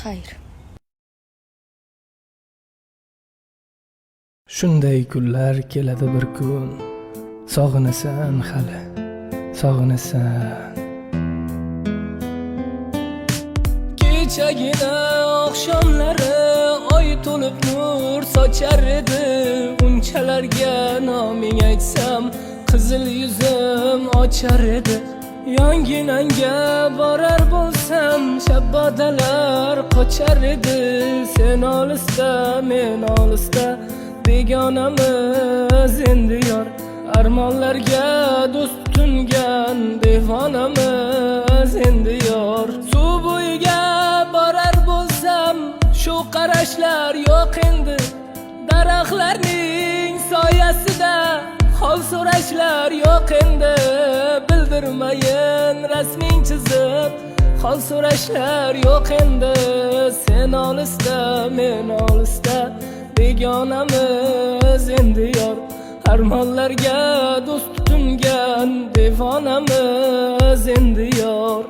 Xayr. Shunday kunlar keladi bir kun, sog'inasan hali, sog'inasan. Kechagina oqshomlari oy to'lib nur sochar edi. Unchalarga noming aytsam, qizil yuzim ochar edi. Yonginangga borar bo'lsam, shabbodalar qochar edi. Sen olisda, men olisda, begonamiz endi yor. Armonlarga do'st tutingan devonamiz endi yor. Suv bo'yiga borar bo'lsam, shu qarashlar yo'q endi. Daraxtlarning soyasida hol so'rashlar yo'q endi. Bildirmayin rasming chizib, hol so'rashlar yo'q endi. Sen olisda, men olisda, begonamiz endi yor. Armonlarga do'st tutingan devonamiz endi yor.